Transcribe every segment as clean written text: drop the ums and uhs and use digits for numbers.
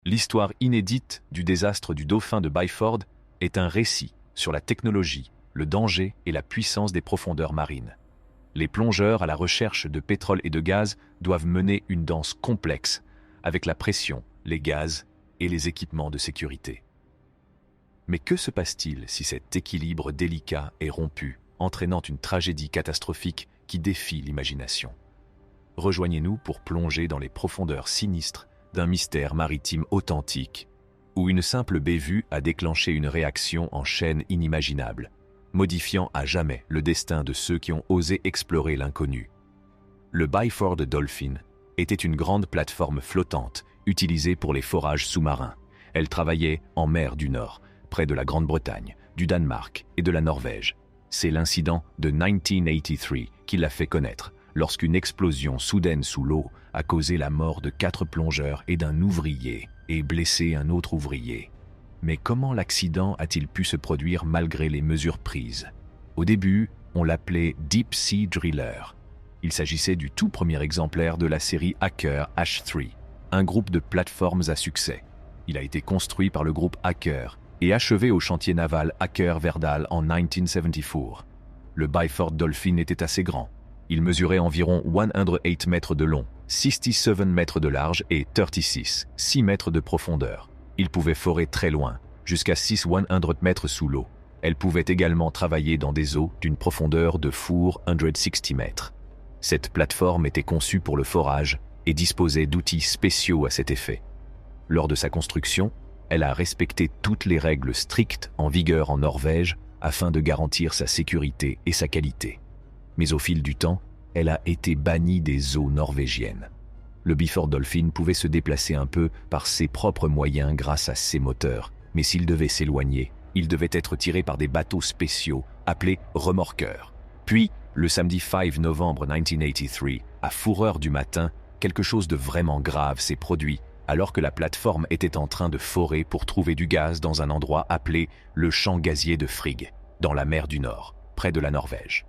L'histoire inédite du désastre du Dauphin de Byford est un récit sur la technologie, le danger et la puissance des profondeurs marines. Les plongeurs à la recherche de pétrole et de gaz doivent mener une danse complexe avec la pression, les gaz et les équipements de sécurité. Mais que se passe-t-il si cet équilibre délicat est rompu, entraînant une tragédie catastrophique qui défie l'imagination? Rejoignez-nous pour plonger dans les profondeurs sinistres d'un mystère maritime authentique, où une simple bévue a déclenché une réaction en chaîne inimaginable, modifiant à jamais le destin de ceux qui ont osé explorer l'inconnu. Le Byford Dolphin était une grande plateforme flottante utilisée pour les forages sous-marins. Elle travaillait en mer du Nord, près de la Grande-Bretagne, du Danemark et de la Norvège. C'est l'incident de 1983 qui l'a fait connaître, lorsqu'une explosion soudaine sous l'eau a causé la mort de 4 plongeurs et d'un ouvrier, et blessé un autre ouvrier. Mais comment l'accident a-t-il pu se produire malgré les mesures prises? Au début, on l'appelait Deep Sea Driller. Il s'agissait du tout premier exemplaire de la série Aker H3, un groupe de plateformes à succès. Il a été construit par le groupe Aker et achevé au chantier naval Aker Verdal en 1974. Le Byford Dolphin était assez grand. Il mesurait environ 108 mètres de long, 67 mètres de large et 6 mètres de profondeur. Il pouvait forer très loin, jusqu'à 100 mètres sous l'eau. Elle pouvait également travailler dans des eaux d'une profondeur de 460 mètres. Cette plateforme était conçue pour le forage et disposait d'outils spéciaux à cet effet. Lors de sa construction, elle a respecté toutes les règles strictes en vigueur en Norvège afin de garantir sa sécurité et sa qualité. Mais au fil du temps, elle a été bannie des eaux norvégiennes. Le Byford Dolphin pouvait se déplacer un peu par ses propres moyens grâce à ses moteurs, mais s'il devait s'éloigner, il devait être tiré par des bateaux spéciaux appelés remorqueurs. Puis, le samedi 5 novembre 1983, à 4 heures du matin, quelque chose de vraiment grave s'est produit alors que la plateforme était en train de forer pour trouver du gaz dans un endroit appelé le champ gazier de Frigg, dans la mer du Nord, près de la Norvège.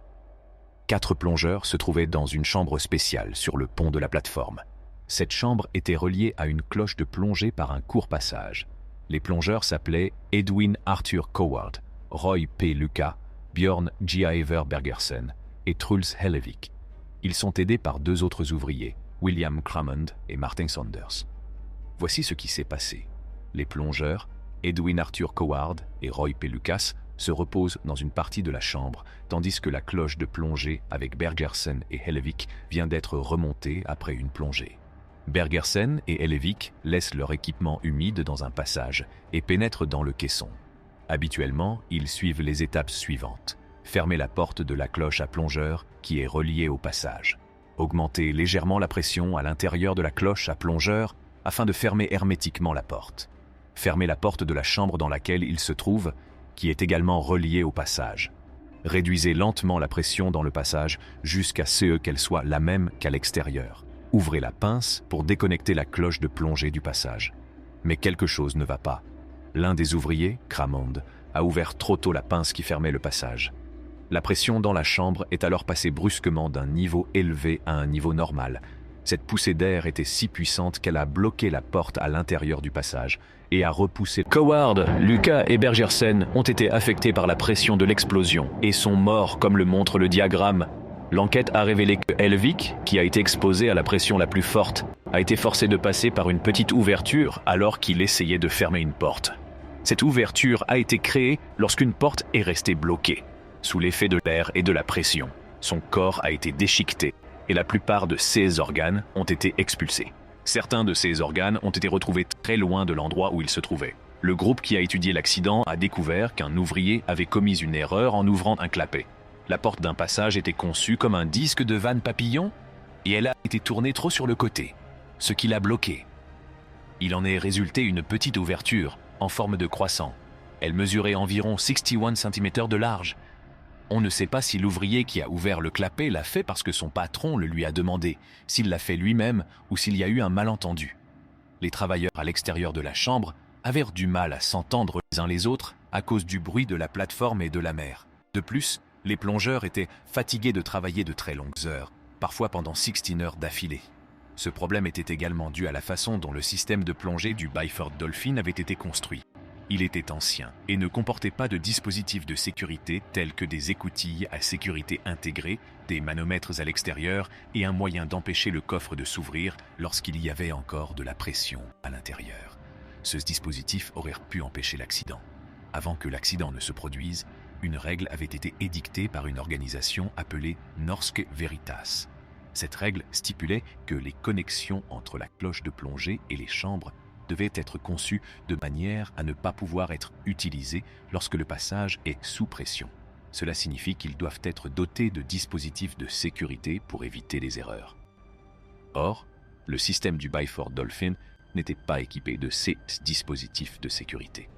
4 plongeurs se trouvaient dans une chambre spéciale sur le pont de la plateforme. Cette chambre était reliée à une cloche de plongée par un court passage. Les plongeurs s'appelaient Edwin Arthur Coward, Roy P. Lucas, Björn Giaever Bergersen et Truls Hellevik. Ils sont aidés par 2 autres ouvriers, William Cramond et Martin Saunders. Voici ce qui s'est passé. Les plongeurs, Edwin Arthur Coward et Roy P. Lucas, se reposent dans une partie de la chambre, tandis que la cloche de plongée avec Bergersen et Hellevik vient d'être remontée après une plongée. Bergersen et Hellevik laissent leur équipement humide dans un passage et pénètrent dans le caisson. Habituellement, ils suivent les étapes suivantes. Fermer la porte de la cloche à plongeur qui est reliée au passage. Augmenter légèrement la pression à l'intérieur de la cloche à plongeur afin de fermer hermétiquement la porte. Fermer la porte de la chambre dans laquelle il se trouve, qui est également reliée au passage. Réduisez lentement la pression dans le passage jusqu'à ce qu'elle soit la même qu'à l'extérieur. Ouvrez la pince pour déconnecter la cloche de plongée du passage. Mais quelque chose ne va pas. L'un des ouvriers, Cramond, a ouvert trop tôt la pince qui fermait le passage. La pression dans la chambre est alors passée brusquement d'un niveau élevé à un niveau normal. Cette poussée d'air était si puissante qu'elle a bloqué la porte à l'intérieur du passage et a repoussé. Coward, Lucas et Bergersen ont été affectés par la pression de l'explosion et sont morts comme le montre le diagramme. L'enquête a révélé que Hellevik, qui a été exposé à la pression la plus forte, a été forcé de passer par une petite ouverture alors qu'il essayait de fermer une porte. Cette ouverture a été créée lorsqu'une porte est restée bloquée. Sous l'effet de l'air et de la pression, son corps a été déchiqueté et la plupart de ses organes ont été expulsés. Certains de ces organes ont été retrouvés très loin de l'endroit où ils se trouvaient. Le groupe qui a étudié l'accident a découvert qu'un ouvrier avait commis une erreur en ouvrant un clapet. La porte d'un passage était conçue comme un disque de vanne papillon et elle a été tournée trop sur le côté, ce qui l'a bloquée. Il en est résulté une petite ouverture en forme de croissant. Elle mesurait environ 61 cm de large. On ne sait pas si l'ouvrier qui a ouvert le clapet l'a fait parce que son patron le lui a demandé, s'il l'a fait lui-même ou s'il y a eu un malentendu. Les travailleurs à l'extérieur de la chambre avaient du mal à s'entendre les uns les autres à cause du bruit de la plateforme et de la mer. De plus, les plongeurs étaient fatigués de travailler de très longues heures, parfois pendant 16 heures d'affilée. Ce problème était également dû à la façon dont le système de plongée du Byford Dolphin avait été construit. Il était ancien et ne comportait pas de dispositifs de sécurité tels que des écoutilles à sécurité intégrées, des manomètres à l'extérieur et un moyen d'empêcher le coffre de s'ouvrir lorsqu'il y avait encore de la pression à l'intérieur. Ce dispositif aurait pu empêcher l'accident. Avant que l'accident ne se produise, une règle avait été édictée par une organisation appelée Norske Veritas. Cette règle stipulait que les connexions entre la cloche de plongée et les chambres devaient être conçues de manière à ne pas pouvoir être utilisées lorsque le passage est sous pression. Cela signifie qu'ils doivent être dotés de dispositifs de sécurité pour éviter les erreurs. Or, le système du Byford Dolphin n'était pas équipé de ces dispositifs de sécurité.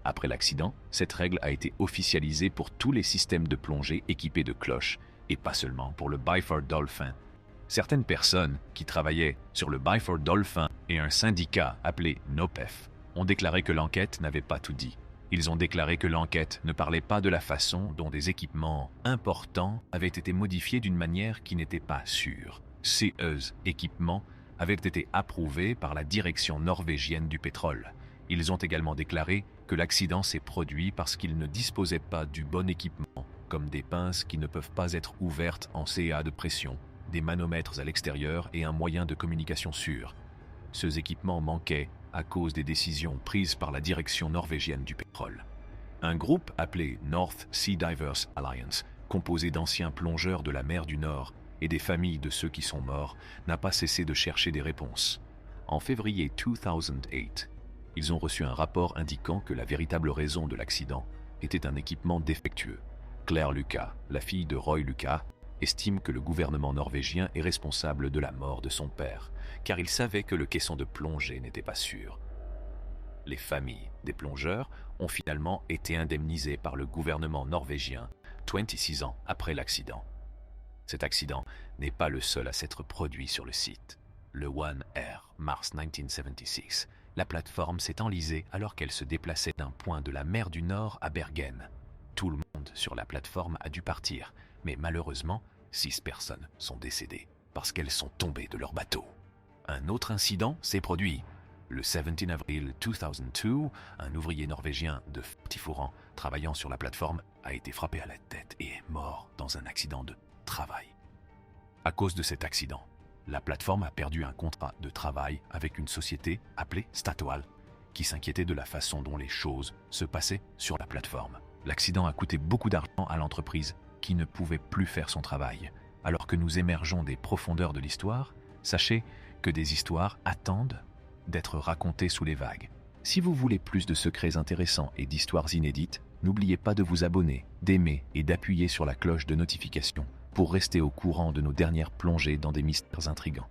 Après l'accident, cette règle a été officialisée pour tous les systèmes de plongée équipés de cloches et pas seulement pour le Byford Dolphin. Certaines personnes qui travaillaient sur le Byford Dolphin et un syndicat appelé NOPEF ont déclaré que l'enquête n'avait pas tout dit. Ils ont déclaré que l'enquête ne parlait pas de la façon dont des équipements importants avaient été modifiés d'une manière qui n'était pas sûre. Ces équipements avaient été approuvés par la direction norvégienne du pétrole. Ils ont également déclaré que l'accident s'est produit parce qu'ils ne disposaient pas du bon équipement, comme des pinces qui ne peuvent pas être ouvertes en CA de pression, des manomètres à l'extérieur et un moyen de communication sûr. Ces équipements manquaient à cause des décisions prises par la direction norvégienne du pétrole. Un groupe appelé North Sea Divers Alliance, composé d'anciens plongeurs de la mer du Nord et des familles de ceux qui sont morts, n'a pas cessé de chercher des réponses. En février 2008, ils ont reçu un rapport indiquant que la véritable raison de l'accident était un équipement défectueux. Claire Lucas, la fille de Roy Lucas, estime que le gouvernement norvégien est responsable de la mort de son père, car il savait que le caisson de plongée n'était pas sûr. Les familles des plongeurs ont finalement été indemnisées par le gouvernement norvégien 26 ans après l'accident. Cet accident n'est pas le seul à s'être produit sur le site. Le One Air, mars 1976, la plateforme s'est enlisée alors qu'elle se déplaçait d'un point de la mer du Nord à Bergen. Tout le monde sur la plateforme a dû partir, mais malheureusement, 6 personnes sont décédées parce qu'elles sont tombées de leur bateau. Un autre incident s'est produit. Le 17 avril 2002, un ouvrier norvégien de Ftiforan travaillant sur la plateforme a été frappé à la tête et est mort dans un accident de travail. À cause de cet accident, la plateforme a perdu un contrat de travail avec une société appelée Statoil, qui s'inquiétait de la façon dont les choses se passaient sur la plateforme. L'accident a coûté beaucoup d'argent à l'entreprise qui ne pouvait plus faire son travail. Alors que nous émergeons des profondeurs de l'histoire, sachez que des histoires attendent d'être racontées sous les vagues. Si vous voulez plus de secrets intéressants et d'histoires inédites, n'oubliez pas de vous abonner, d'aimer et d'appuyer sur la cloche de notification pour rester au courant de nos dernières plongées dans des mystères intrigants.